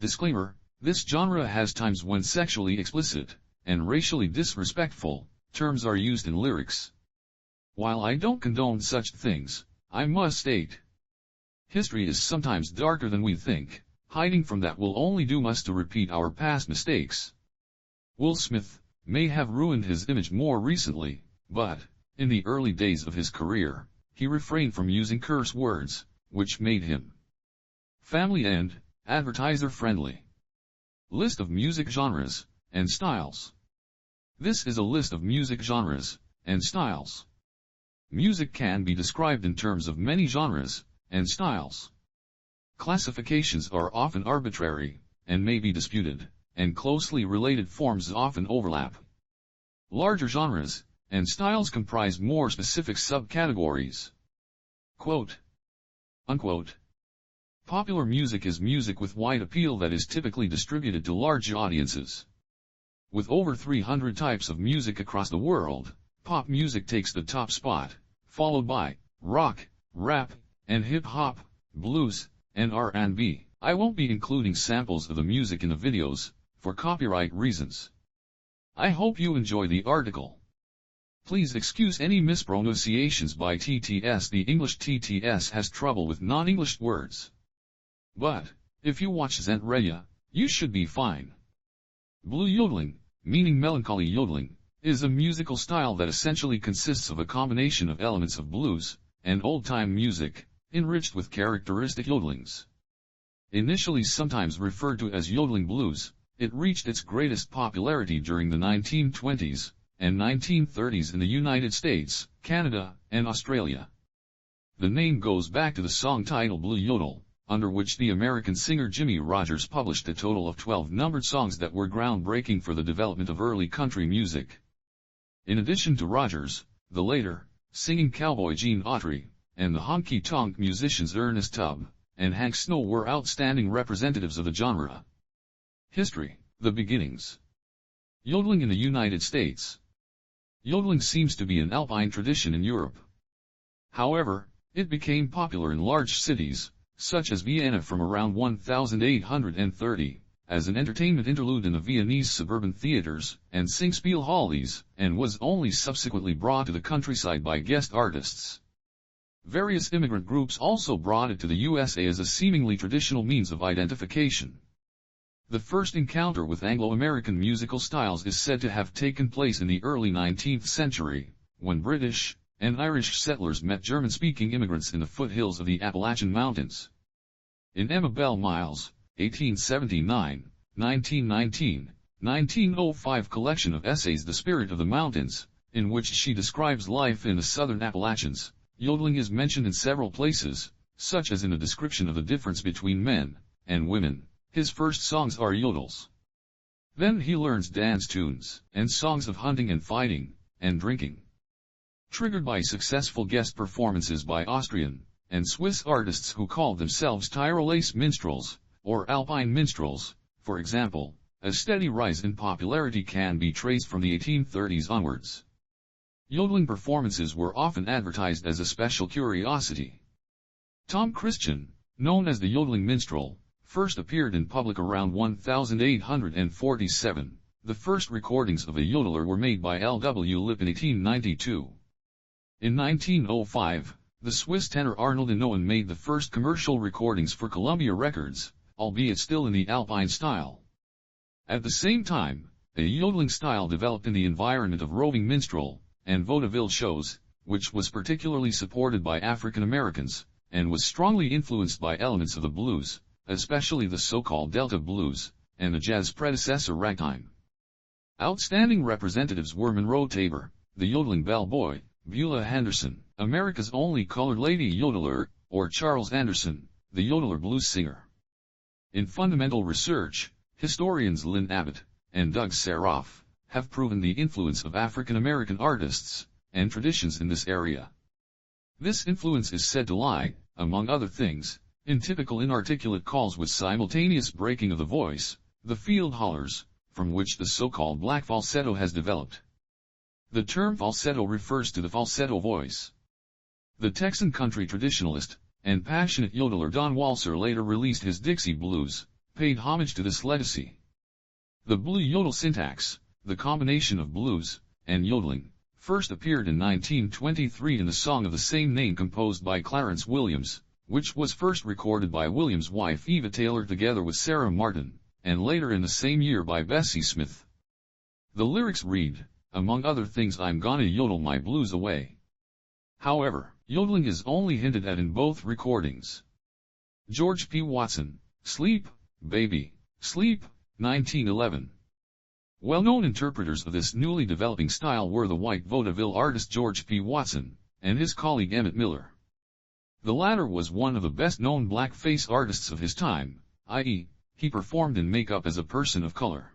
Disclaimer: this genre has times when sexually explicit and racially disrespectful terms are used in lyrics. While I don't condone such things, I must state, history is sometimes darker than we think. Hiding from that will only doom us to repeat our past mistakes. Will Smith may have ruined his image more recently, but, in the early days of his career, he refrained from using curse words, which made him family and advertiser-friendly. List of music genres and styles. This is a list of music genres and styles. Music can be described in terms of many genres and styles. Classifications are often arbitrary and may be disputed, and closely related forms often overlap. Larger genres and styles comprise more specific subcategories. Quote, unquote. Popular music is music with wide appeal that is typically distributed to large audiences. With over 300 types of music across the world, pop music takes the top spot, followed by rock, rap, and hip-hop, blues, and R&B. I won't be including samples of the music in the videos, for copyright reasons. I hope you enjoy the article. Please excuse any mispronunciations by TTS. The English TTS has trouble with non-English words. But, if you watch Zentreya, you should be fine. Blue yodeling, meaning melancholy yodeling, is a musical style that essentially consists of a combination of elements of blues and old-time music, enriched with characteristic yodelings. Initially sometimes referred to as yodeling blues, it reached its greatest popularity during the 1920s and 1930s in the United States, Canada, and Australia. The name goes back to the song title Blue Yodel, under which the American singer Jimmie Rodgers published a total of 12 numbered songs that were groundbreaking for the development of early country music. In addition to Rodgers, the later, singing cowboy Gene Autry, and the honky-tonk musicians Ernest Tubb and Hank Snow were outstanding representatives of the genre. History, the beginnings. Yodeling in the United States. Yodeling seems to be an alpine tradition in Europe. However, it became popular in large cities, such as Vienna from around 1830, as an entertainment interlude in the Viennese suburban theaters and Singspielhalles, and was only subsequently brought to the countryside by guest artists. Various immigrant groups also brought it to the USA as a seemingly traditional means of identification. The first encounter with Anglo-American musical styles is said to have taken place in the early 19th century, when British and Irish settlers met German-speaking immigrants in the foothills of the Appalachian Mountains. In Emma Bell Miles' 1879, 1919, 1905 collection of essays The Spirit of the Mountains, in which she describes life in the southern Appalachians, yodeling is mentioned in several places, such as in a description of the difference between men and women. His first songs are yodels. Then he learns dance tunes and songs of hunting and fighting and drinking. Triggered by successful guest performances by Austrian and Swiss artists who called themselves Tyrolese minstrels, or Alpine minstrels, for example, a steady rise in popularity can be traced from the 1830s onwards. Yodeling performances were often advertised as a special curiosity. Tom Christian, known as the yodeling minstrel, first appeared in public around 1847. The first recordings of a yodeler were made by L.W. Lipp in 1892. In 1905, the Swiss tenor Arnold Inouen made the first commercial recordings for Columbia Records, albeit still in the Alpine style. At the same time, a yodeling style developed in the environment of roving minstrel and vaudeville shows, which was particularly supported by African Americans, and was strongly influenced by elements of the blues, especially the so-called Delta blues, and the jazz predecessor ragtime. Outstanding representatives were Monroe Tabor, the yodeling bellboy, Beulah Henderson, America's only colored lady yodeler, or Charles Anderson, the yodeler blues singer. In fundamental research, historians Lynn Abbott and Doug Saroff have proven the influence of African American artists and traditions in this area. This influence is said to lie, among other things, in typical inarticulate calls with simultaneous breaking of the voice, the field hollers, from which the so-called black falsetto has developed. The term falsetto refers to the falsetto voice. The Texan country traditionalist and passionate yodeler Don Walser later released his Dixie Blues, paid homage to this legacy. The blue yodel syntax, the combination of blues and yodeling, first appeared in 1923 in the song of the same name composed by Clarence Williams, which was first recorded by Williams' wife Eva Taylor together with Sarah Martin, and later in the same year by Bessie Smith. The lyrics read, "Among other things I'm gonna yodel my blues away." However, yodeling is only hinted at in both recordings. George P. Watson, Sleep, Baby, Sleep, 1911. Well-known interpreters of this newly developing style were the white vaudeville artist George P. Watson, and his colleague Emmett Miller. The latter was one of the best-known blackface artists of his time, i.e., he performed in makeup as a person of color.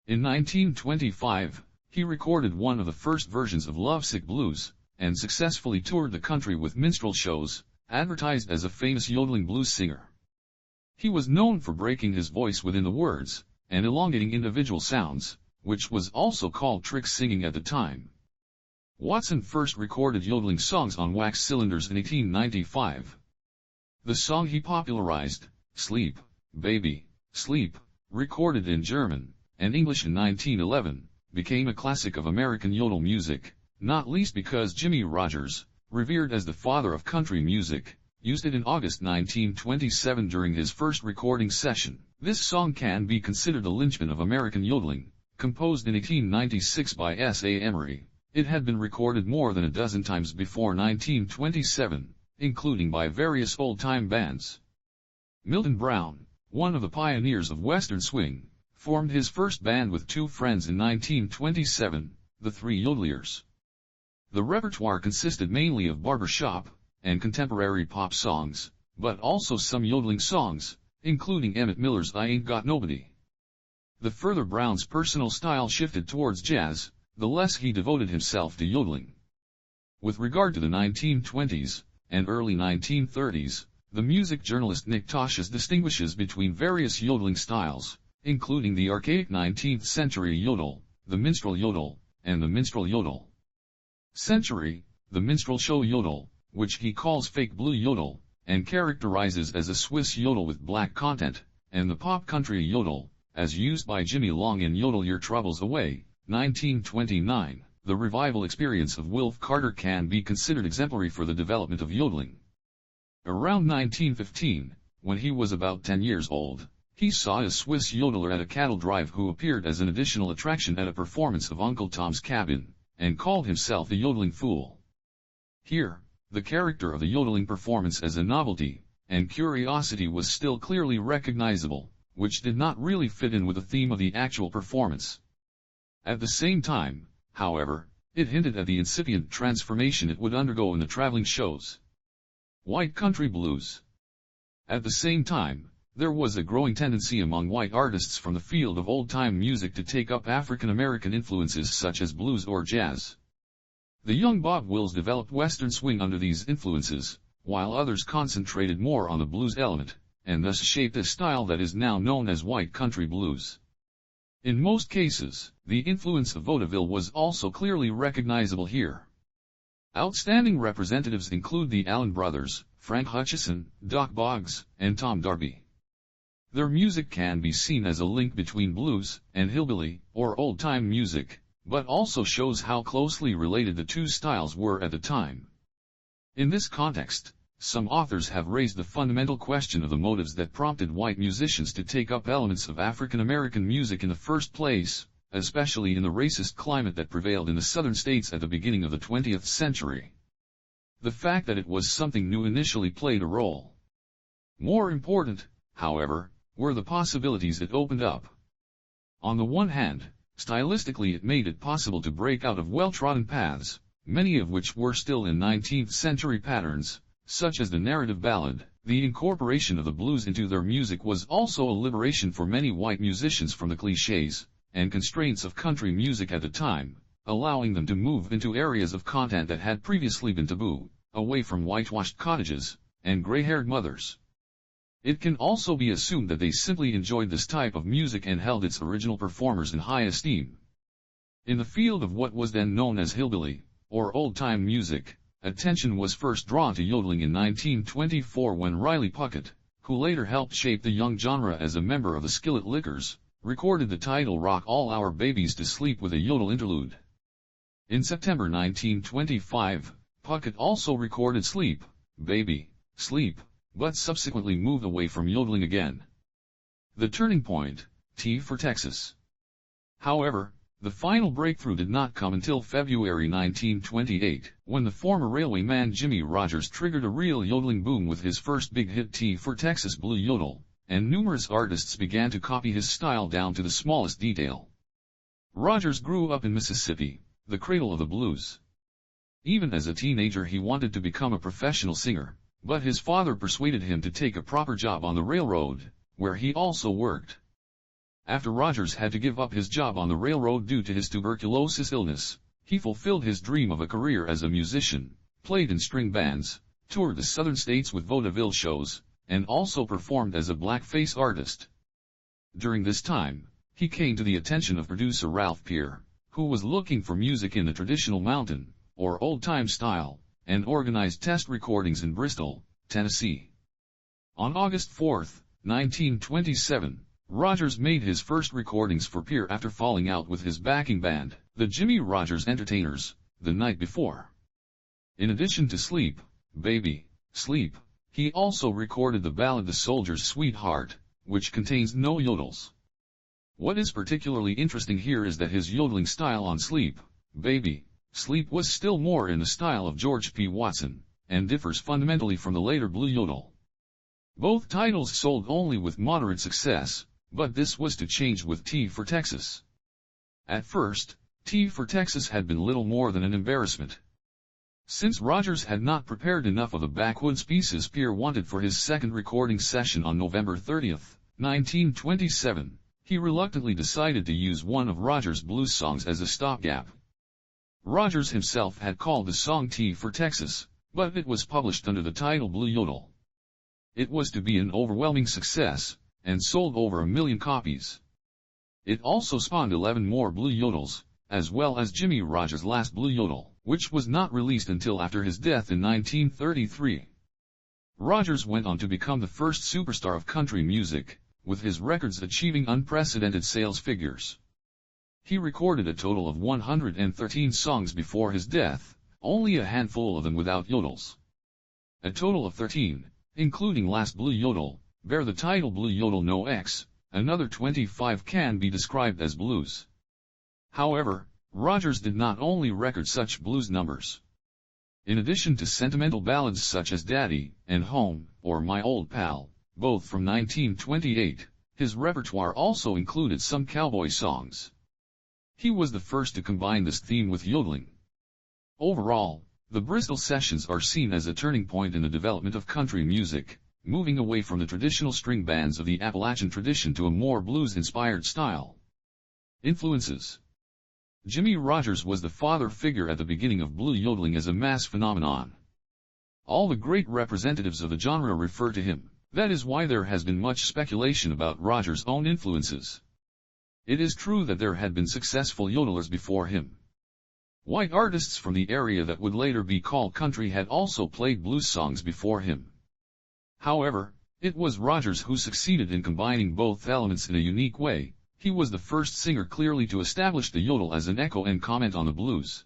In 1925, he recorded one of the first versions of Lovesick Blues, and successfully toured the country with minstrel shows, advertised as a famous yodeling blues singer. He was known for breaking his voice within the words, and elongating individual sounds, which was also called trick singing at the time. Watson first recorded yodeling songs on wax cylinders in 1895. The song he popularized, Sleep, Baby, Sleep, recorded in German and English in 1911, became a classic of American yodel music, not least because Jimmie Rodgers, revered as the father of country music, used it in August 1927 during his first recording session. This song can be considered the linchpin of American yodeling, composed in 1896 by S.A. Emery. It had been recorded more than a dozen times before 1927, including by various old-time bands. Milton Brown, one of the pioneers of Western swing, formed his first band with two friends in 1927, the Three Yodelers. The repertoire consisted mainly of barbershop and contemporary pop songs, but also some yodeling songs, including Emmett Miller's I Ain't Got Nobody. The further Brown's personal style shifted towards jazz, the less he devoted himself to yodeling. With regard to the 1920s and early 1930s, the music journalist Nick Tosches distinguishes between various yodeling styles, including the archaic 19th century yodel, the minstrel yodel, and the minstrel yodel. Century, the minstrel show yodel, which he calls fake blue yodel, and characterizes as a Swiss yodel with black content, and the pop country yodel, as used by Jimmy Long in Yodel Your Troubles Away, 1929. The revival experience of Wilf Carter can be considered exemplary for the development of yodeling. Around 1915, when he was about 10 years old, he saw a Swiss yodeler at a cattle drive who appeared as an additional attraction at a performance of Uncle Tom's Cabin, and called himself the Yodeling Fool. Here, the character of the yodeling performance as a novelty and curiosity was still clearly recognizable, which did not really fit in with the theme of the actual performance. At the same time, however, it hinted at the incipient transformation it would undergo in the traveling shows. White country blues. At the same time, there was a growing tendency among white artists from the field of old-time music to take up African American influences such as blues or jazz. The young Bob Wills developed Western swing under these influences, while others concentrated more on the blues element, and thus shaped a style that is now known as white country blues. In most cases, the influence of vaudeville was also clearly recognizable here. Outstanding representatives include the Allen Brothers, Frank Hutchison, Doc Boggs, and Tom Darby. Their music can be seen as a link between blues and hillbilly, or old-time music, but also shows how closely related the two styles were at the time. In this context, some authors have raised the fundamental question of the motives that prompted white musicians to take up elements of African American music in the first place, especially in the racist climate that prevailed in the southern states at the beginning of the 20th century. The fact that it was something new initially played a role. More important, however, were the possibilities it opened up. On the one hand, stylistically it made it possible to break out of well-trodden paths, many of which were still in 19th century patterns, such as the narrative ballad. The incorporation of the blues into their music was also a liberation for many white musicians from the cliches and constraints of country music at the time, allowing them to move into areas of content that had previously been taboo, away from whitewashed cottages and gray-haired mothers. It can also be assumed that they simply enjoyed this type of music and held its original performers in high esteem. In the field of what was then known as hillbilly, or old-time music, attention was first drawn to yodeling in 1924 when Riley Puckett, who later helped shape the young genre as a member of the Skillet Lickers, recorded the title Rock All Our Babies to Sleep with a yodel interlude. In September 1925, Puckett also recorded Sleep, Baby, Sleep, but subsequently moved away from yodeling again. The turning point, T for Texas. However, the final breakthrough did not come until February 1928, when the former railwayman Jimmie Rodgers triggered a real yodeling boom with his first big hit T for Texas Blue Yodel, and numerous artists began to copy his style down to the smallest detail. Rodgers grew up in Mississippi, the cradle of the blues. Even as a teenager he wanted to become a professional singer, but his father persuaded him to take a proper job on the railroad, where he also worked. After Rodgers had to give up his job on the railroad due to his tuberculosis illness, he fulfilled his dream of a career as a musician, played in string bands, toured the southern states with vaudeville shows, and also performed as a blackface artist. During this time, he came to the attention of producer Ralph Peer, who was looking for music in the traditional mountain, or old-time style, and organized test recordings in Bristol, Tennessee. On August 4, 1927, Rodgers made his first recordings for Peer after falling out with his backing band, the Jimmie Rodgers Entertainers, the night before. In addition to Sleep, Baby, Sleep, he also recorded the ballad The Soldier's Sweetheart, which contains no yodels. What is particularly interesting here is that his yodeling style on Sleep, Baby, Sleep was still more in the style of George P. Watson, and differs fundamentally from the later Blue Yodel. Both titles sold only with moderate success, but this was to change with T for Texas. At first, T for Texas had been little more than an embarrassment. Since Rodgers had not prepared enough of the backwoods pieces Peer wanted for his second recording session on November 30, 1927, he reluctantly decided to use one of Rodgers' blues songs as a stopgap. Rodgers himself had called the song T for Texas, but it was published under the title Blue Yodel. It was to be an overwhelming success, and sold over 1 million copies. It also spawned 11 more Blue Yodels, as well as Jimmie Rodgers' last Blue Yodel, which was not released until after his death in 1933. Rodgers went on to become the first superstar of country music, with his records achieving unprecedented sales figures. He recorded a total of 113 songs before his death, only a handful of them without yodels. A total of 13, including Last Blue Yodel, bear the title Blue Yodel No X, another 25 can be described as blues. However, Rodgers did not only record such blues numbers. In addition to sentimental ballads such as Daddy and Home, or My Old Pal, both from 1928, his repertoire also included some cowboy songs. He was the first to combine this theme with yodeling. Overall, the Bristol sessions are seen as a turning point in the development of country music, moving away from the traditional string bands of the Appalachian tradition to a more blues-inspired style. Influences. Jimmie Rodgers was the father figure at the beginning of blue yodeling as a mass phenomenon. All the great representatives of the genre refer to him. That is why there has been much speculation about Rodgers' own influences. It is true that there had been successful yodelers before him. White artists from the area that would later be called country had also played blues songs before him. However, it was Rodgers who succeeded in combining both elements in a unique way. He was the first singer clearly to establish the yodel as an echo and comment on the blues.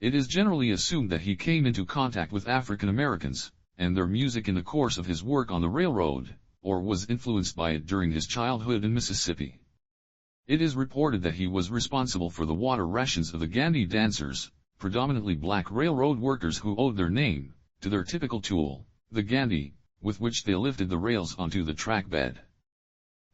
It is generally assumed that he came into contact with African Americans and their music in the course of his work on the railroad, or was influenced by it during his childhood in Mississippi. It is reported that he was responsible for the water rations of the Gandhi dancers, predominantly black railroad workers who owed their name to their typical tool, the Gandhi, with which they lifted the rails onto the track bed.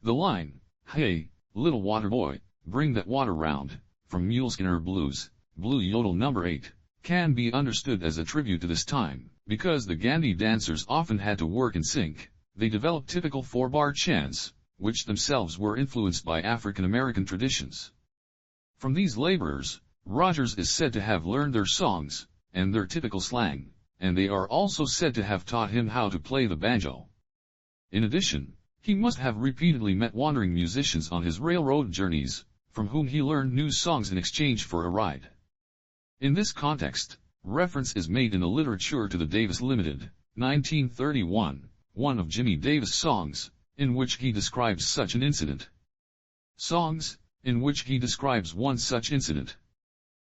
The line, "Hey, little water boy, bring that water round," from Muleskinner Blues, Blue Yodel No. 8, can be understood as a tribute to this time. Because the Gandhi dancers often had to work in sync, they developed typical 4-bar chants, which themselves were influenced by African American traditions. From these laborers, Rodgers is said to have learned their songs, and their typical slang, and they are also said to have taught him how to play the banjo. In addition, he must have repeatedly met wandering musicians on his railroad journeys, from whom he learned new songs in exchange for a ride. In this context, reference is made in the literature to the Davis Limited, 1931, one of Jimmy Davis' songs, in which he describes such an incident. Songs, in which he describes one such incident.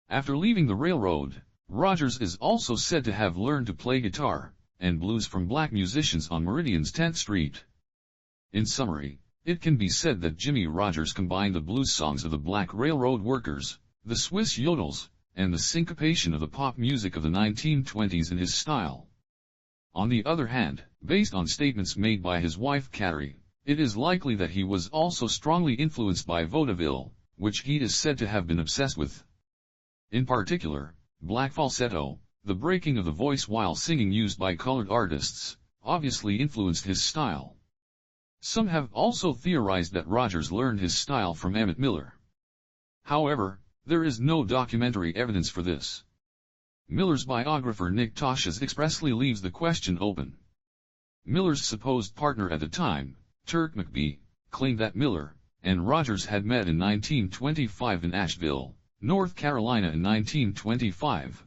After leaving the railroad, Rogers is also said to have learned to play guitar and blues from black musicians on Meridian's 10th Street. In summary, it can be said that Jimmy Rogers combined the blues songs of the black railroad workers, the Swiss yodels, and the syncopation of the pop music of the 1920s in his style. On the other hand, based on statements made by his wife Carrie, it is likely that he was also strongly influenced by vaudeville, which he is said to have been obsessed with. In particular, black falsetto, the breaking of the voice while singing used by colored artists, obviously influenced his style. Some have also theorized that Rogers learned his style from Emmett Miller. However, there is no documentary evidence for this. Miller's biographer Nick Tosches expressly leaves the question open. Miller's supposed partner at the time, Turk McBee, claimed that Miller and Rogers had met in 1925 in Asheville, North Carolina in 1925.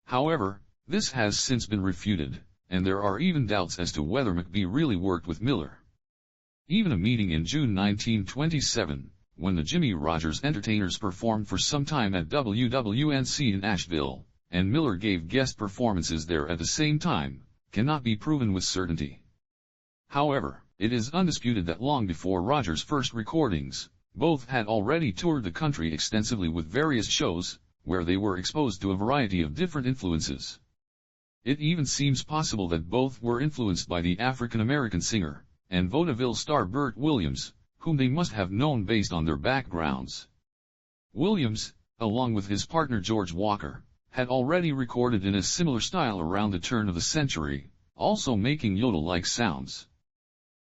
However, this has since been refuted, and there are even doubts as to whether McBee really worked with Miller. Even a meeting in June 1927, when the Jimmy Rogers Entertainers performed for some time at WWNC in Asheville, and Miller gave guest performances there at the same time, cannot be proven with certainty. However, it is undisputed that long before Rogers' first recordings, both had already toured the country extensively with various shows, where they were exposed to a variety of different influences. It even seems possible that both were influenced by the African-American singer and vaudeville star Bert Williams, whom they must have known based on their backgrounds. Williams, along with his partner George Walker, had already recorded in a similar style around the turn of the century, also making yodel-like sounds.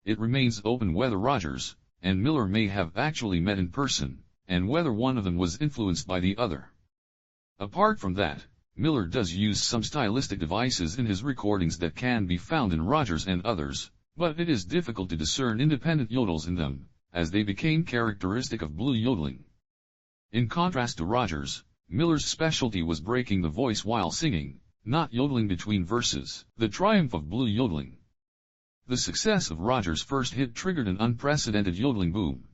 It remains open whether Rogers and Miller may have actually met in person, and whether one of them was influenced by the other. Apart from that, Miller does use some stylistic devices in his recordings that can be found in Rogers and others, but it is difficult to discern independent yodels in them, as they became characteristic of blue yodeling. In contrast to Rogers, Miller's specialty was breaking the voice while singing, not yodeling between verses, the triumph of blue yodeling. The success of Rogers' first hit triggered an unprecedented yodeling boom.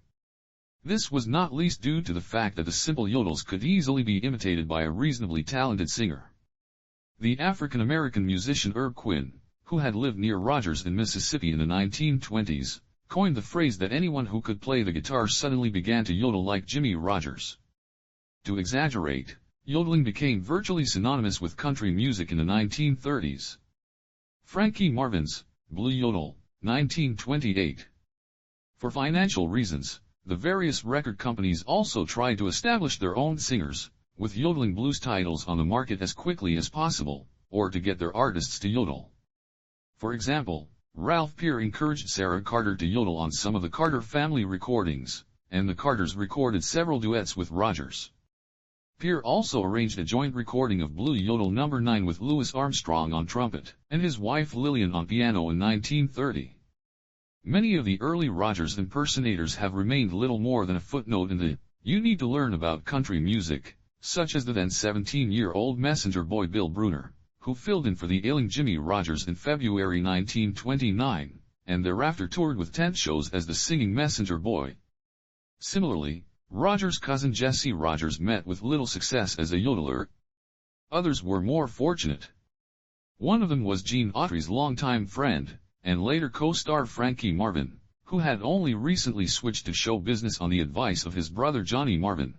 This was not least due to the fact that the simple yodels could easily be imitated by a reasonably talented singer. The African-American musician Herb Quinn, who had lived near Rogers in Mississippi in the 1920s, coined the phrase that anyone who could play the guitar suddenly began to yodel like Jimmy Rogers. To exaggerate, yodeling became virtually synonymous with country music in the 1930s. Frankie Marvin's Blue Yodel, 1928. For financial reasons, the various record companies also tried to establish their own singers, with yodeling blues titles on the market as quickly as possible, or to get their artists to yodel. For example, Ralph Peer encouraged Sarah Carter to yodel on some of the Carter family recordings, and the Carters recorded several duets with Rogers. Peer also arranged a joint recording of Blue Yodel No. 9 with Louis Armstrong on trumpet, and his wife Lillian on piano in 1930. Many of the early Rogers impersonators have remained little more than a footnote in the "You Need to Learn About Country Music," such as the then 17-year-old messenger boy Bill Bruner, who filled in for the ailing Jimmy Rogers in February 1929, and thereafter toured with tent shows as the singing messenger boy. Similarly, Rogers' cousin Jesse Rogers met with little success as a yodeler. Others were more fortunate. One of them was Gene Autry's longtime friend, and later co-star Frankie Marvin, who had only recently switched to show business on the advice of his brother Johnny Marvin.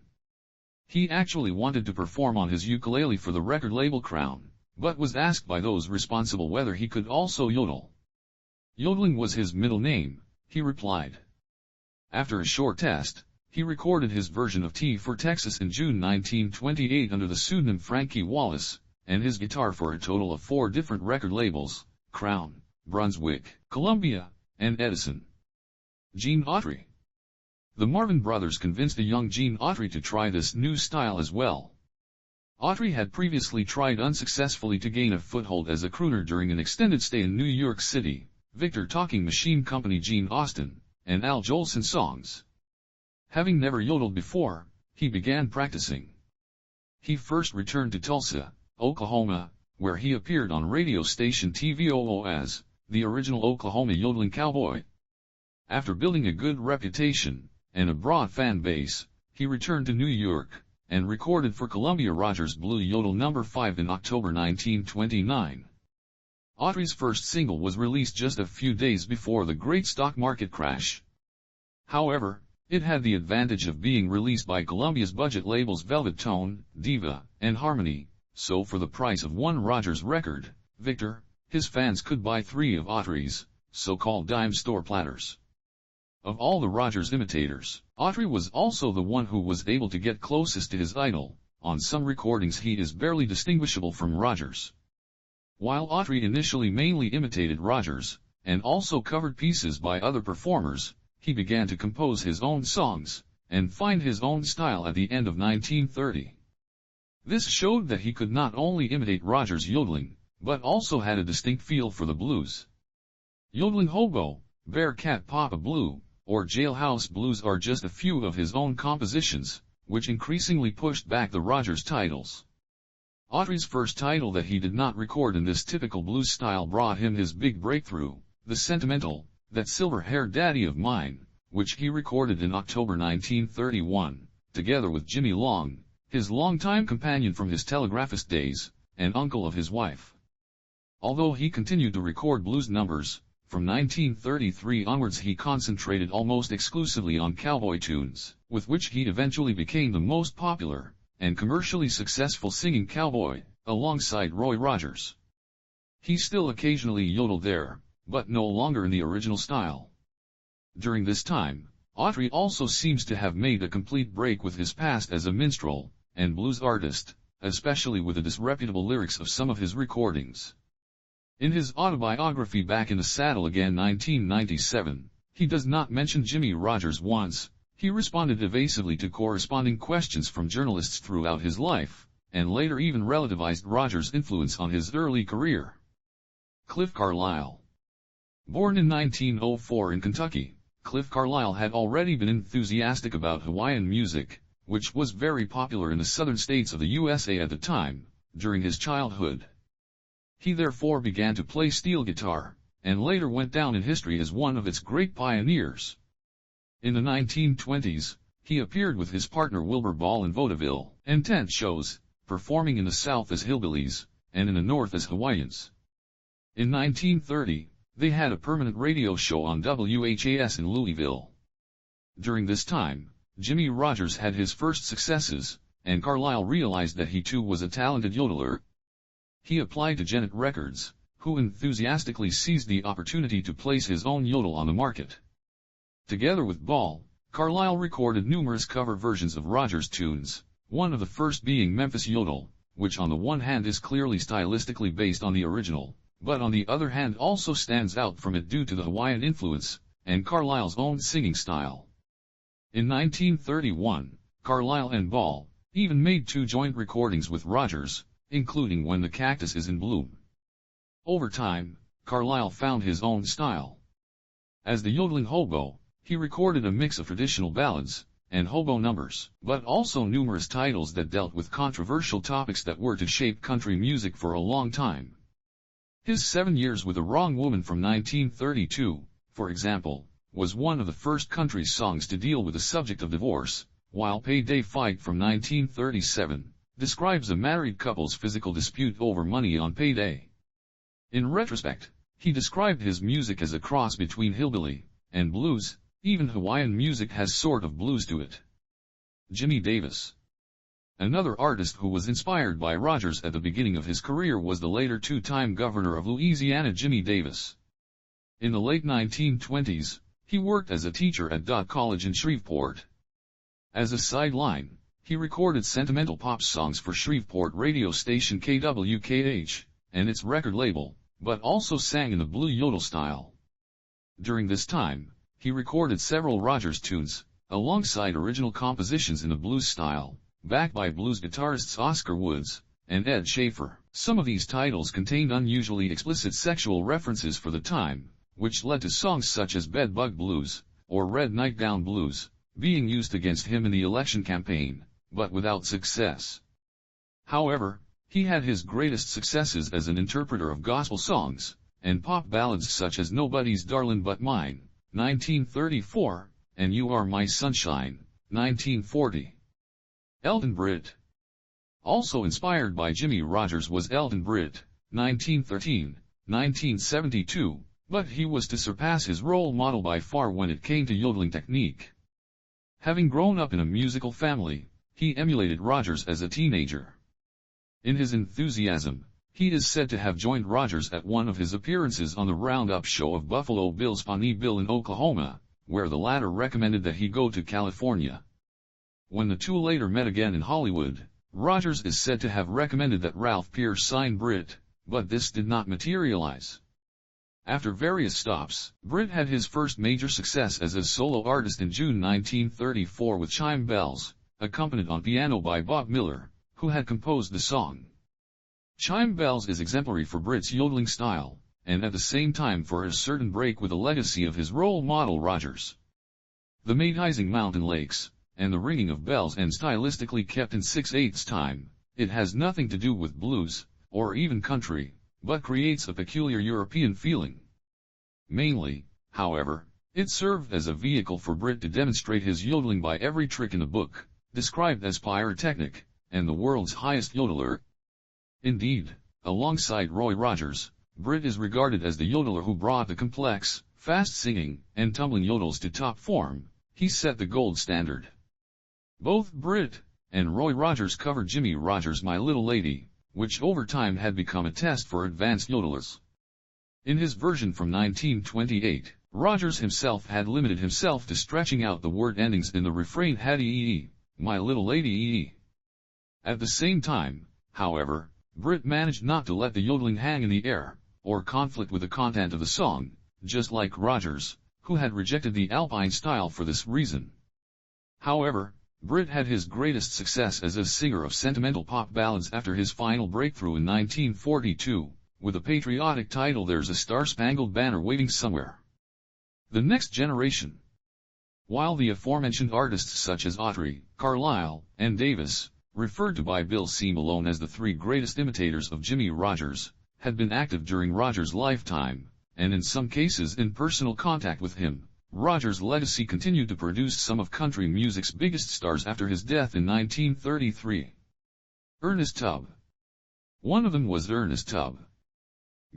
He actually wanted to perform on his ukulele for the record label Crown, but was asked by those responsible whether he could also yodel. Yodeling was his middle name, he replied. After a short test, he recorded his version of T for Texas in June 1928 under the pseudonym Frankie Wallace, and his guitar for a total of 4 different record labels: Crown, Brunswick, Columbia, and Edison. Gene Autry. The Marvin brothers convinced the young Gene Autry to try this new style as well. Autry had previously tried unsuccessfully to gain a foothold as a crooner during an extended stay in New York City, Victor Talking Machine Company Gene Austin, and Al Jolson songs. Having never yodeled before, he began practicing. He first returned to Tulsa, Oklahoma, where he appeared on radio station TVOO as the original Oklahoma yodeling cowboy. After building a good reputation and a broad fan base, he returned to New York and recorded for Columbia Rogers' Blue Yodel No. 5 in October 1929. Autry's first single was released just a few days before the great stock market crash. However, it had the advantage of being released by Columbia's budget labels Velvet Tone, Diva, and Harmony, so for the price of one Rogers record, Victor, his fans could buy 3 of Autry's so-called dime store platters. Of all the Rogers imitators, Autry was also the one who was able to get closest to his idol. On some recordings he is barely distinguishable from Rogers. While Autry initially mainly imitated Rogers, and also covered pieces by other performers, he began to compose his own songs, and find his own style at the end of 1930. This showed that he could not only imitate Rogers' yodeling, but also had a distinct feel for the blues. Yodeling Hobo, Bearcat Papa Blue, or Jailhouse Blues are just a few of his own compositions, which increasingly pushed back the Rogers titles. Autry's first title that he did not record in this typical blues style brought him his big breakthrough, The Sentimental, That Silver-Haired Daddy of Mine, which he recorded in October 1931, together with Jimmy Long, his longtime companion from his telegraphist days, and uncle of his wife. Although he continued to record blues numbers, from 1933 onwards he concentrated almost exclusively on cowboy tunes, with which he eventually became the most popular and commercially successful singing cowboy, alongside Roy Rogers. He still occasionally yodeled there, but no longer in the original style. During this time, Autry also seems to have made a complete break with his past as a minstrel and blues artist, especially with the disreputable lyrics of some of his recordings. In his autobiography Back in the Saddle Again 1997, he does not mention Jimmy Rogers once. He responded evasively to corresponding questions from journalists throughout his life, and later even relativized Rogers' influence on his early career. Cliff Carlisle. Born in 1904 in Kentucky, Cliff Carlisle had already been enthusiastic about Hawaiian music, which was very popular in the southern states of the USA at the time, during his childhood. He therefore began to play steel guitar, and later went down in history as one of its great pioneers. In the 1920s, he appeared with his partner Wilbur Ball in vaudeville and tent shows, performing in the South as hillbillies, and in the North as Hawaiians. In 1930, they had a permanent radio show on WHAS in Louisville. During this time, Jimmy Rogers had his first successes, and Carlisle realized that he too was a talented yodeler. He applied to Gennett Records, who enthusiastically seized the opportunity to place his own yodel on the market. Together with Ball, Carlisle recorded numerous cover versions of Rogers' tunes, one of the first being Memphis Yodel, which on the one hand is clearly stylistically based on the original, but on the other hand also stands out from it due to the Hawaiian influence, and Carlisle's own singing style. In 1931, Carlisle and Ball even made 2 joint recordings with Rogers, including When the Cactus is in Bloom. Over time, Carlisle found his own style. As the yodeling hobo, he recorded a mix of traditional ballads and hobo numbers, but also numerous titles that dealt with controversial topics that were to shape country music for a long time. His 7 Years with the Wrong Woman from 1932, for example, was one of the first country songs to deal with the subject of divorce, while Payday Fight from 1937 describes a married couple's physical dispute over money on payday. In retrospect, he described his music as a cross between hillbilly and blues. Even Hawaiian music has sort of blues to it. Jimmy Davis. Another artist who was inspired by Rogers at the beginning of his career was the later 2-time governor of Louisiana Jimmy Davis. In the late 1920s, he worked as a teacher at Dodd College in Shreveport. As a sideline, he recorded sentimental pop songs for Shreveport radio station KWKH and its record label, but also sang in the blue yodel style. During this time, he recorded several Rogers tunes, alongside original compositions in the blues style, backed by blues guitarists Oscar Woods and Ed Schaefer. Some of these titles contained unusually explicit sexual references for the time, which led to songs such as Bed Bug Blues, or Red Nightgown Blues, being used against him in the election campaign, but without success. However, he had his greatest successes as an interpreter of gospel songs, and pop ballads such as Nobody's Darlin' But Mine, 1934, and You Are My Sunshine, 1940. Elton Britt. Also inspired by Jimmie Rodgers was Elton Britt, 1913, 1972, but he was to surpass his role model by far when it came to yodeling technique. Having grown up in a musical family, he emulated Rodgers as a teenager. In his enthusiasm, he is said to have joined Rodgers at one of his appearances on the Roundup show of Buffalo Bill's Pawnee Bill in Oklahoma, where the latter recommended that he go to California. When the two later met again in Hollywood, Rodgers is said to have recommended that Ralph Pearce sign Britt, but this did not materialize. After various stops, Britt had his first major success as a solo artist in June 1934 with Chime Bells, accompanied on piano by Bob Miller, who had composed the song. Chime Bells is exemplary for Britt's yodeling style, and at the same time for a certain break with the legacy of his role model Rodgers. The magnetizing mountain lakes, and the ringing of bells and stylistically kept in 6/8 time, it has nothing to do with blues, or even country, but creates a peculiar European feeling. Mainly, however, it served as a vehicle for Britt to demonstrate his yodeling by every trick in the book, described as pyrotechnic, and the world's highest yodeler. Indeed, alongside Roy Rogers, Britt is regarded as the yodeler who brought the complex, fast-singing, and tumbling yodels to top form. He set the gold standard. Both Britt and Roy Rogers covered Jimmie Rodgers' My Little Lady, which over time had become a test for advanced yodelers. In his version from 1928, Rodgers himself had limited himself to stretching out the word endings in the refrain Hattie my little lady. At the same time, however, Britt managed not to let the yodeling hang in the air, or conflict with the content of the song, just like Rodgers, who had rejected the Alpine style for this reason. However, Britt had his greatest success as a singer of sentimental pop ballads after his final breakthrough in 1942, with a patriotic title There's a Star-Spangled Banner Waving Somewhere. The Next Generation. While the aforementioned artists such as Autry, Carlile, and Davis, referred to by Bill C. Malone as the three greatest imitators of Jimmie Rodgers, had been active during Rodgers' lifetime, and in some cases in personal contact with him, Rodgers' legacy continued to produce some of country music's biggest stars after his death in 1933. Ernest Tubb. One of them was Ernest Tubb.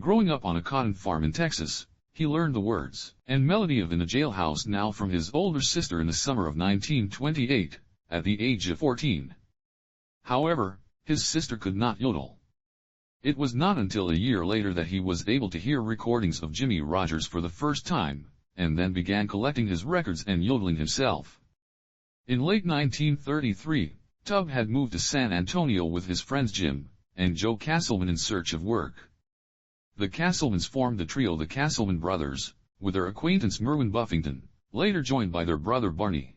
Growing up on a cotton farm in Texas, he learned the words and melody of In the Jailhouse Now from his older sister in the summer of 1928, at the age of 14. However, his sister could not yodel. It was not until a year later that he was able to hear recordings of Jimmie Rodgers for the first time, and then began collecting his records and yodeling himself. In late 1933, Tubb had moved to San Antonio with his friends Jim and Joe Castleman in search of work. The Castlemans formed the trio the Castleman Brothers, with their acquaintance Merwin Buffington, later joined by their brother Barney.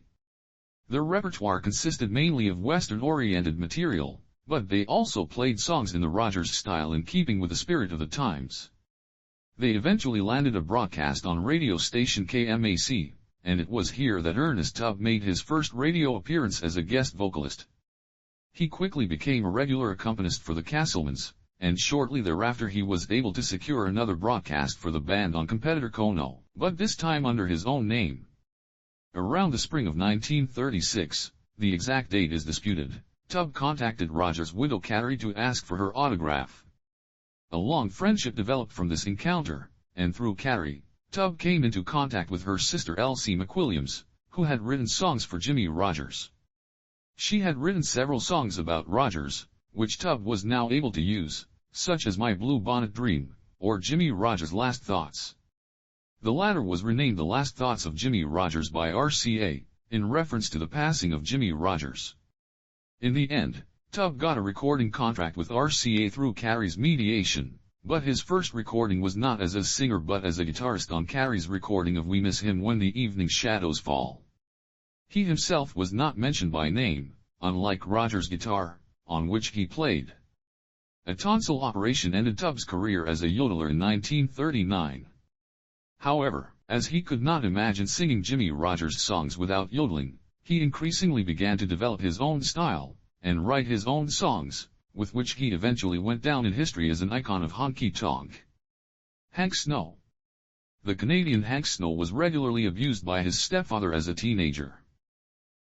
Their repertoire consisted mainly of Western-oriented material, but they also played songs in the Rodgers style in keeping with the spirit of the times. They eventually landed a broadcast on radio station KMAC, and it was here that Ernest Tubb made his first radio appearance as a guest vocalist. He quickly became a regular accompanist for the Castlemans, and shortly thereafter he was able to secure another broadcast for the band on competitor Kono, but this time under his own name. Around the spring of 1936, the exact date is disputed, Tubb contacted Rodgers' widow Carrie to ask for her autograph. A long friendship developed from this encounter, and through Carrie, Tubb came into contact with her sister Elsie McWilliams, who had written songs for Jimmie Rodgers. She had written several songs about Rodgers, which Tubb was now able to use, such as My Blue Bonnet Dream, or Jimmie Rodgers' Last Thoughts. The latter was renamed The Last Thoughts of Jimmie Rodgers by RCA, in reference to the passing of Jimmie Rodgers. In the end, Tubb got a recording contract with RCA through Carrie's mediation, but his first recording was not as a singer but as a guitarist on Carrie's recording of We Miss Him When the Evening Shadows Fall. He himself was not mentioned by name, unlike Rodgers' guitar, on which he played. A tonsil operation ended Tubb's career as a yodeler in 1939. However, as he could not imagine singing Jimmie Rodgers' songs without yodeling, he increasingly began to develop his own style, and write his own songs, with which he eventually went down in history as an icon of honky-tonk. Hank Snow. The Canadian Hank Snow was regularly abused by his stepfather as a teenager.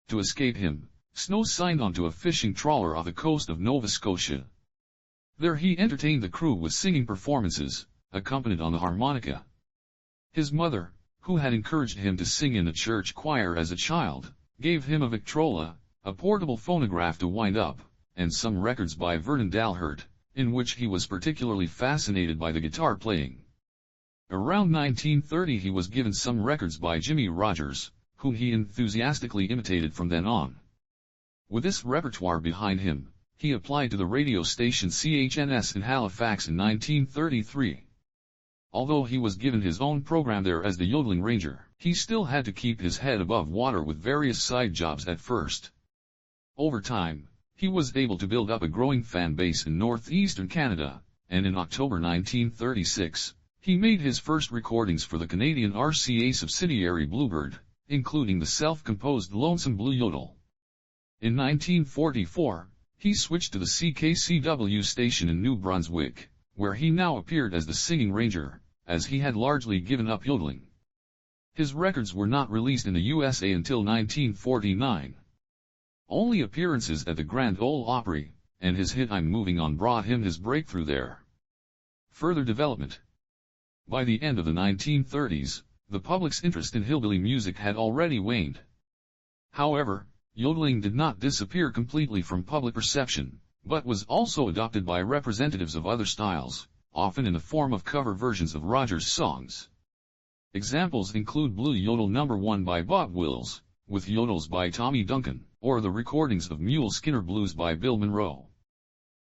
To escape him, Snow signed onto a fishing trawler off the coast of Nova Scotia. There he entertained the crew with singing performances, accompanied on the harmonica. His mother, who had encouraged him to sing in the church choir as a child, gave him a Victrola, a portable phonograph to wind up, and some records by Vernon Dalhert, in which he was particularly fascinated by the guitar playing. Around 1930 he was given some records by Jimmie Rodgers, whom he enthusiastically imitated from then on. With this repertoire behind him, he applied to the radio station CHNS in Halifax in 1933. Although he was given his own program there as the Yodeling Ranger, he still had to keep his head above water with various side jobs at first. Over time, he was able to build up a growing fan base in northeastern Canada, and in October 1936, he made his first recordings for the Canadian RCA subsidiary Bluebird, including the self-composed Lonesome Blue Yodel. In 1944, he switched to the CKCW station in New Brunswick, where he now appeared as the Singing Ranger, as he had largely given up yodeling. His records were not released in the USA until 1949. Only appearances at the Grand Ole Opry, and his hit I'm Moving On brought him his breakthrough there. Further development. By the end of the 1930s, the public's interest in hillbilly music had already waned. However, yodeling did not disappear completely from public perception, but was also adopted by representatives of other styles, often in the form of cover versions of Rodgers' songs. Examples include Blue Yodel No. 1 by Bob Wills, with yodels by Tommy Duncan, or the recordings of Mule Skinner Blues by Bill Monroe.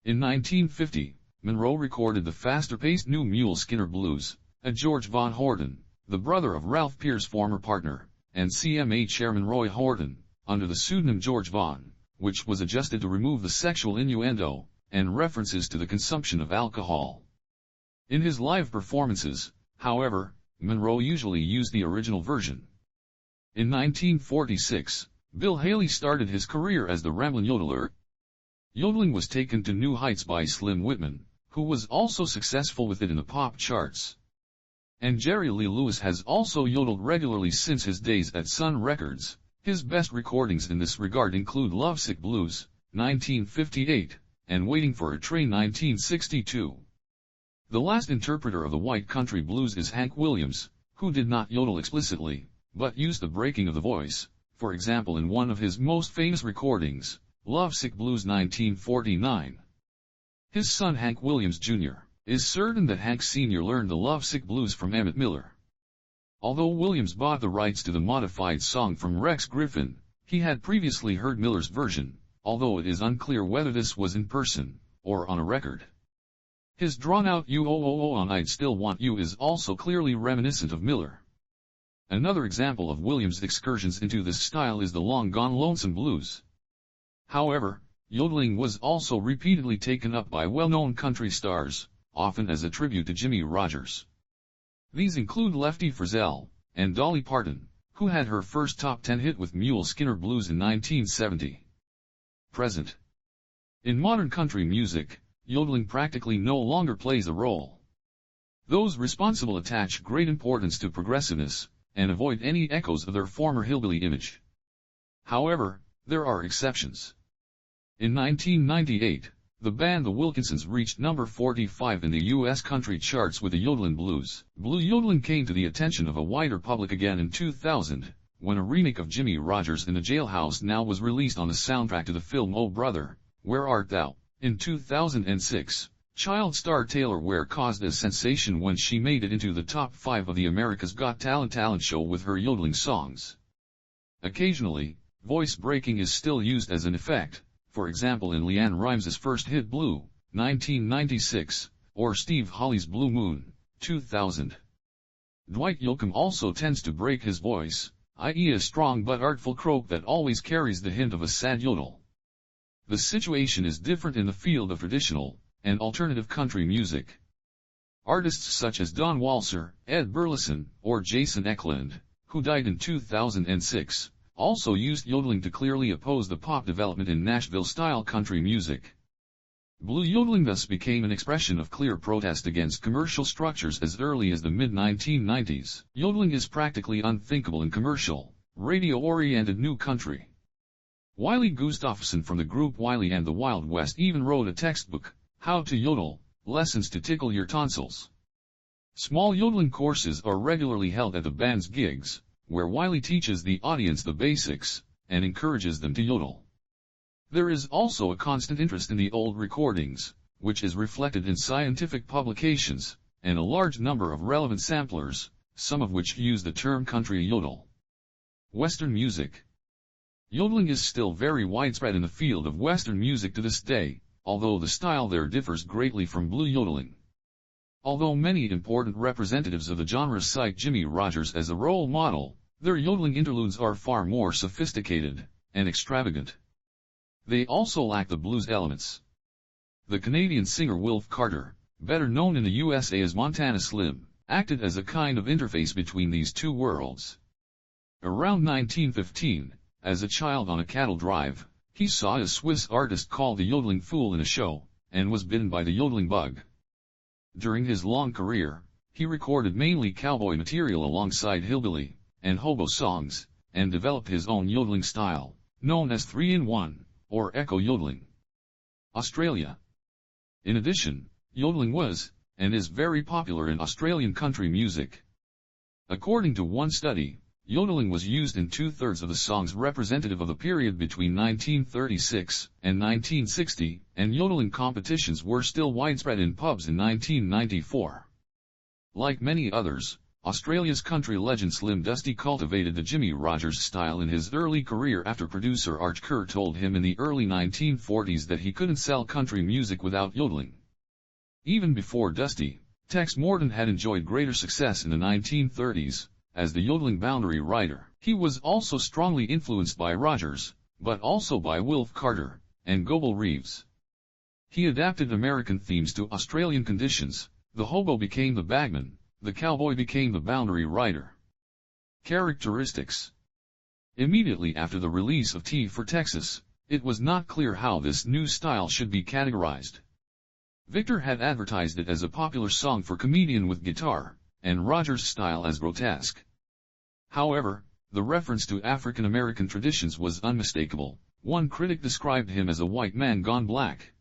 In 1950, Monroe recorded the faster-paced new Mule Skinner Blues, a George Von Horton, the brother of Ralph Peer's former partner, and CMA chairman Roy Horton, under the pseudonym George Von, which was adjusted to remove the sexual innuendo, and references to the consumption of alcohol. In his live performances, however, Monroe usually used the original version. In 1946, Bill Haley started his career as the Ramblin' Yodeler. Yodeling was taken to new heights by Slim Whitman, who was also successful with it in the pop charts. And Jerry Lee Lewis has also yodeled regularly since his days at Sun Records. His best recordings in this regard include Lovesick Blues, 1958, and Waiting for a Train, 1962. The last interpreter of the white country blues is Hank Williams, who did not yodel explicitly, but used the breaking of the voice, for example in one of his most famous recordings, Lovesick Blues 1949. His son Hank Williams Jr. is certain that Hank Sr. learned the Lovesick Blues from Emmett Miller. Although Williams bought the rights to the modified song from Rex Griffin, he had previously heard Miller's version, although it is unclear whether this was in person, or on a record. His drawn-out "You-oh-oh-oh on I'd Still Want You" is also clearly reminiscent of Miller. Another example of Williams' excursions into this style is the long-gone Lonesome Blues. However, yodeling was also repeatedly taken up by well-known country stars, often as a tribute to Jimmie Rodgers. These include Lefty Frizzell, and Dolly Parton, who had her first top 10 hit with Mule Skinner Blues in 1970. Present. In modern country music, yodeling practically no longer plays a role. Those responsible attach great importance to progressiveness, and avoid any echoes of their former hillbilly image. However, there are exceptions. In 1998, the band The Wilkinsons reached number 45 in the U.S. country charts with the Yodelin' Blues. Blue yodeling came to the attention of a wider public again in 2000, when a remake of Jimmie Rodgers in the Jailhouse Now was released on the soundtrack to the film Oh Brother, Where Art Thou? In 2006, child star Taylor Ware caused a sensation when she made it into the top 5 of the America's Got Talent show with her yodeling songs. Occasionally, voice breaking is still used as an effect, for example in LeAnn Rimes' first hit Blue, 1996, or Steve Hawley's Blue Moon, 2000. Dwight Yoakam also tends to break his voice, i.e. a strong but artful croak that always carries the hint of a sad yodel. The situation is different in the field of traditional and alternative country music. Artists such as Don Walser, Ed Burleson, or Jason Eklund, who died in 2006, also used yodeling to clearly oppose the pop development in Nashville-style country music. Blue yodeling thus became an expression of clear protest against commercial structures as early as the mid-1990s. Yodeling is practically unthinkable in commercial, radio-oriented new country. Wiley Gustafson from the group Wiley and the Wild West even wrote a textbook, How to Yodel, Lessons to Tickle Your Tonsils. Small yodeling courses are regularly held at the band's gigs, where Wiley teaches the audience the basics, and encourages them to yodel. There is also a constant interest in the old recordings, which is reflected in scientific publications, and a large number of relevant samplers, some of which use the term country yodel. Western music. Yodeling is still very widespread in the field of Western music to this day, although the style there differs greatly from blue yodeling. Although many important representatives of the genre cite Jimmie Rodgers as a role model, their yodeling interludes are far more sophisticated and extravagant. They also lack the blues elements. The Canadian singer Wilf Carter, better known in the USA as Montana Slim, acted as a kind of interface between these two worlds. Around 1915, as a child on a cattle drive, he saw a Swiss artist called the Yodeling Fool in a show, and was bitten by the yodeling bug. During his long career, he recorded mainly cowboy material alongside hillbilly and hobo songs, and developed his own yodeling style, known as 3-in-1, or echo yodeling. Australia. In addition, yodeling was, and is very popular in Australian country music. According to one study, yodeling was used in 2/3 of the songs representative of the period between 1936 and 1960, and yodeling competitions were still widespread in pubs in 1994. Like many others, Australia's country legend Slim Dusty cultivated the Jimmie Rodgers style in his early career after producer Arch Kerr told him in the early 1940s that he couldn't sell country music without yodeling. Even before Dusty, Tex Morton had enjoyed greater success in the 1930s, as the yodeling boundary rider. He was also strongly influenced by Rodgers, but also by Wilf Carter and Gobel Reeves. He adapted American themes to Australian conditions. The hobo became the bagman, the cowboy became the boundary rider. Characteristics. Immediately after the release of T for Texas, it was not clear how this new style should be categorized. Victor had advertised it as a popular song for comedian with guitar, and Rodgers' style as grotesque. However, the reference to African American traditions was unmistakable. One critic described him as a white man gone black.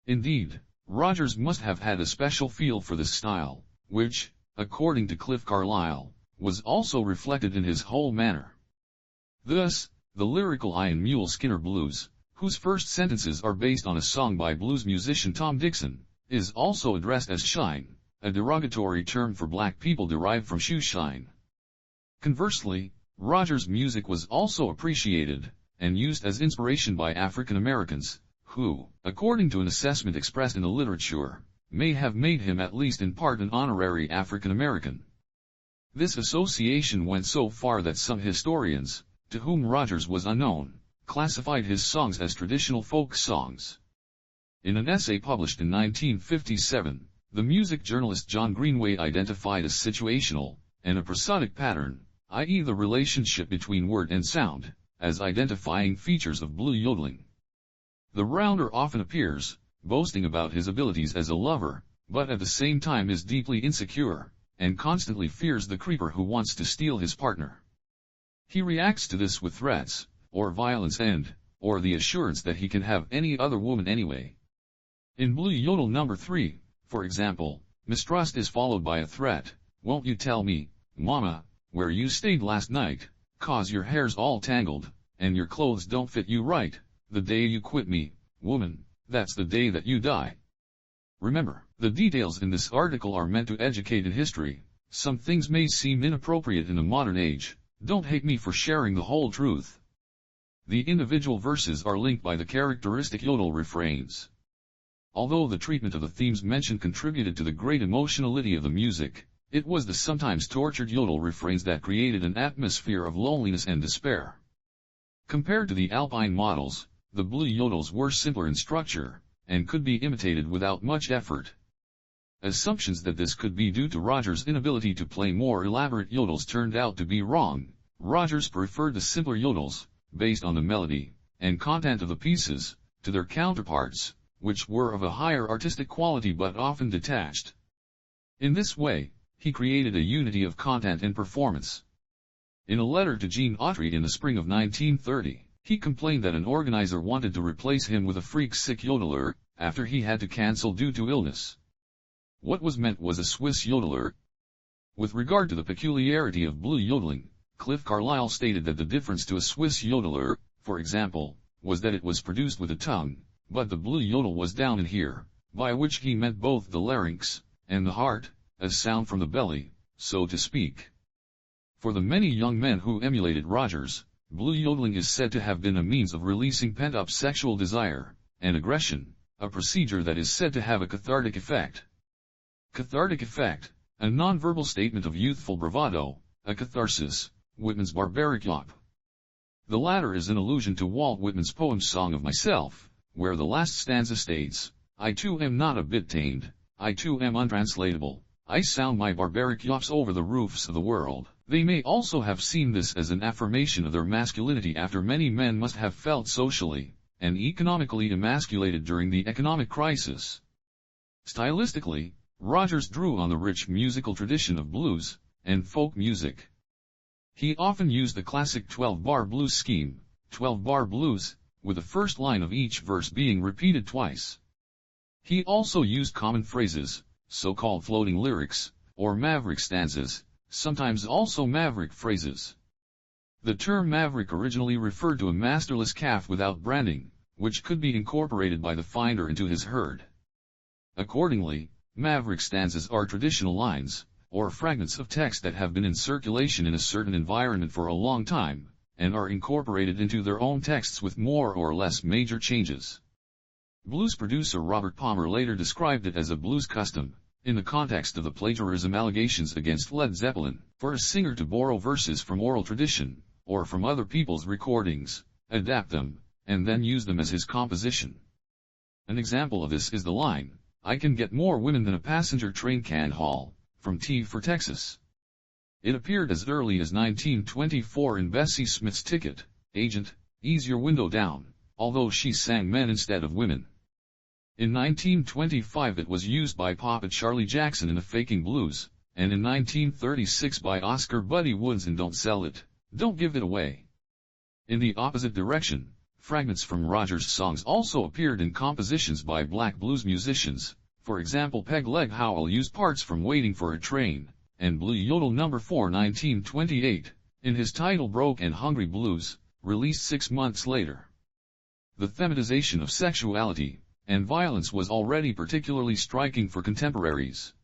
Indeed, Rodgers must have had a special feel for this style, which, according to Cliff Carlisle, was also reflected in his whole manner. Thus, the lyrical I in Mule Skinner Blues, whose first sentences are based on a song by blues musician Tom Dixon, is also addressed as shine, a derogatory term for black people derived from shoe shine. Conversely, Rodgers' music was also appreciated and used as inspiration by African Americans, who, according to an assessment expressed in the literature, may have made him at least in part an honorary African American. This association went so far that some historians, to whom Rodgers was unknown, classified his songs as traditional folk songs. In an essay published in 1957, the music journalist John Greenway identified a situational and a prosodic pattern, i.e. the relationship between word and sound, as identifying features of blue yodeling. The rounder often appears, boasting about his abilities as a lover, but at the same time is deeply insecure, and constantly fears the creeper who wants to steal his partner. He reacts to this with threats, or violence or the assurance that he can have any other woman anyway. In Blue Yodel No. 3, for example, mistrust is followed by a threat, won't you tell me, mama, where you stayed last night, 'cause your hair's all tangled, and your clothes don't fit you right, the day you quit me, woman. That's the day that you die. Remember, the details in this article are meant to educate in history. Some things may seem inappropriate in the modern age. Don't hate me for sharing the whole truth. The individual verses are linked by the characteristic yodel refrains. Although the treatment of the themes mentioned contributed to the great emotionality of the music, it was the sometimes tortured yodel refrains that created an atmosphere of loneliness and despair. Compared to the Alpine models, the blue yodels were simpler in structure, and could be imitated without much effort. Assumptions that this could be due to Rodgers' inability to play more elaborate yodels turned out to be wrong. Rodgers preferred the simpler yodels, based on the melody and content of the pieces, to their counterparts, which were of a higher artistic quality but often detached. In this way, he created a unity of content and performance. In a letter to Jean Autry in the spring of 1930, he complained that an organizer wanted to replace him with a freak-sick yodeler, after he had to cancel due to illness. What was meant was a Swiss yodeler. With regard to the peculiarity of blue yodeling, Cliff Carlyle stated that the difference to a Swiss yodeler, for example, was that it was produced with a tongue, but the blue yodel was down in here, by which he meant both the larynx and the heart, a sound from the belly, so to speak. For the many young men who emulated Rogers, blue yodeling is said to have been a means of releasing pent-up sexual desire and aggression, a procedure that is said to have a cathartic effect. Cathartic effect, a nonverbal statement of youthful bravado, a catharsis, Whitman's barbaric yop. The latter is an allusion to Walt Whitman's poem Song of Myself, where the last stanza states, I too am not a bit tamed, I too am untranslatable, I sound my barbaric yops over the roofs of the world. They may also have seen this as an affirmation of their masculinity after many men must have felt socially and economically emasculated during the economic crisis. Stylistically, Rogers drew on the rich musical tradition of blues and folk music. He often used the classic 12-bar blues scheme, 12-bar blues, with the first line of each verse being repeated twice. He also used common phrases, so-called floating lyrics, or maverick stanzas, sometimes also maverick phrases. The term maverick originally referred to a masterless calf without branding, which could be incorporated by the finder into his herd. Accordingly, maverick stanzas are traditional lines, or fragments of text that have been in circulation in a certain environment for a long time, and are incorporated into their own texts with more or less major changes. Blues producer Robert Palmer later described it as a blues custom, in the context of the plagiarism allegations against Led Zeppelin, for a singer to borrow verses from oral tradition, or from other people's recordings, adapt them, and then use them as his composition. An example of this is the line, I can get more women than a passenger train can haul, from T for Texas. It appeared as early as 1924 in Bessie Smith's Ticket, Agent, Ease Your Window Down, although she sang men instead of women. In 1925 it was used by Papa Charlie Jackson in the Faking Blues, and in 1936 by Oscar Buddy Woods in Don't Sell It, Don't Give It Away. In the opposite direction, fragments from Rogers' songs also appeared in compositions by black blues musicians. For example, Peg Leg Howell used parts from Waiting for a Train and Blue Yodel No. 4 1928, in his title Broke and Hungry Blues, released 6 months later. The thematization of sexuality and violence was already particularly striking for contemporaries.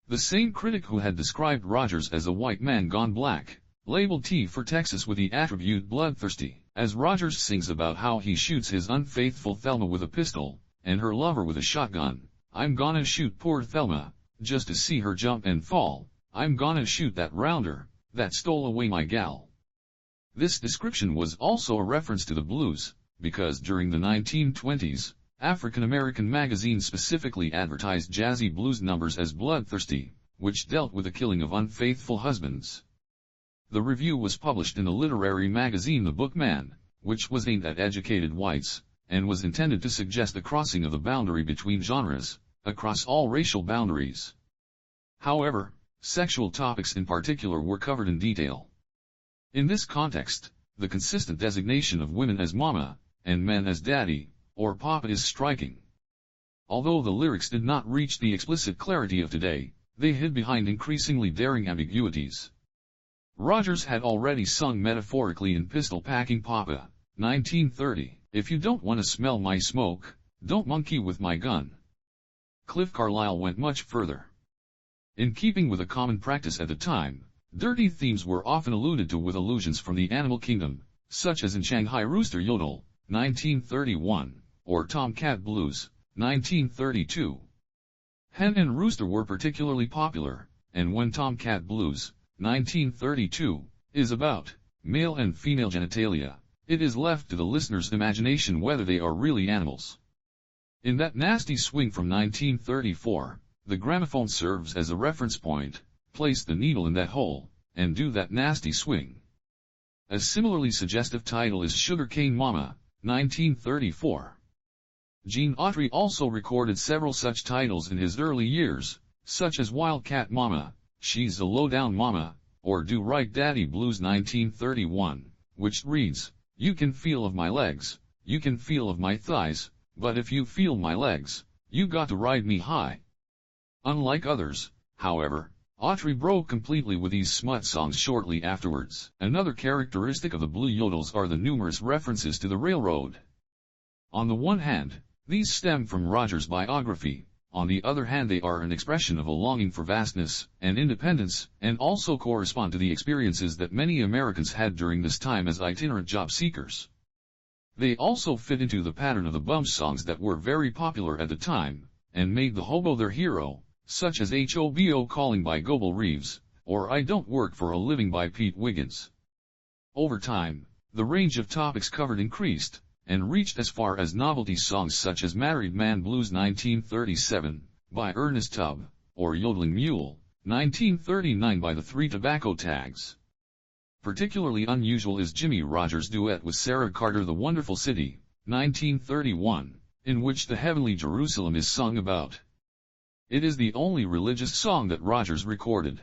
The same critic who had described Rogers as a white man gone black, labeled T for Texas with the attribute bloodthirsty, as Rogers sings about how he shoots his unfaithful Thelma with a pistol, and her lover with a shotgun. I'm gonna shoot poor Thelma, just to see her jump and fall, I'm gonna shoot that rounder, that stole away my gal. This description was also a reference to the blues, because during the 1920s, African-American magazines specifically advertised jazzy blues numbers as bloodthirsty, which dealt with the killing of unfaithful husbands. The review was published in the literary magazine The Bookman, which was aimed at educated whites, and was intended to suggest the crossing of the boundary between genres, across all racial boundaries. However, sexual topics in particular were covered in detail. In this context, the consistent designation of women as mama, and men as daddy, or papa is striking. Although the lyrics did not reach the explicit clarity of today, they hid behind increasingly daring ambiguities. Rogers had already sung metaphorically in Pistol Packing Papa, 1930, if you don't want to smell my smoke, don't monkey with my gun. Cliff Carlyle went much further. In keeping with a common practice at the time, dirty themes were often alluded to with allusions from the animal kingdom, such as in Shanghai Rooster Yodel, 1931, or Tomcat Blues, 1932. Hen and rooster were particularly popular, and when Tomcat Blues, 1932, is about male and female genitalia, it is left to the listener's imagination whether they are really animals. In That Nasty Swing from 1934, the gramophone serves as a reference point, place the needle in that hole, and do that nasty swing. A similarly suggestive title is Sugar Cane Mama, 1934. Gene Autry also recorded several such titles in his early years, such as Wildcat Mama, She's a Lowdown Mama, or Do Right Daddy Blues 1931, which reads, "You can feel of my legs, you can feel of my thighs, but if you feel my legs, you got to ride me high." Unlike others, however, Autry broke completely with these smut songs shortly afterwards. Another characteristic of the Blue Yodels are the numerous references to the railroad. On the one hand, these stem from Rogers' biography. On the other hand, they are an expression of a longing for vastness and independence, and also correspond to the experiences that many Americans had during this time as itinerant job seekers. They also fit into the pattern of the bum songs that were very popular at the time, and made the hobo their hero, such as HOBO Calling by Gobel Reeves, or I Don't Work for a Living by Pete Wiggins. Over time, the range of topics covered increased, and reached as far as novelty songs such as Married Man Blues 1937, by Ernest Tubb, or Yodeling Mule, 1939 by the Three Tobacco Tags. Particularly unusual is Jimmy Rogers' duet with Sarah Carter, The Wonderful City, 1931, in which the heavenly Jerusalem is sung about. It is the only religious song that Rogers recorded.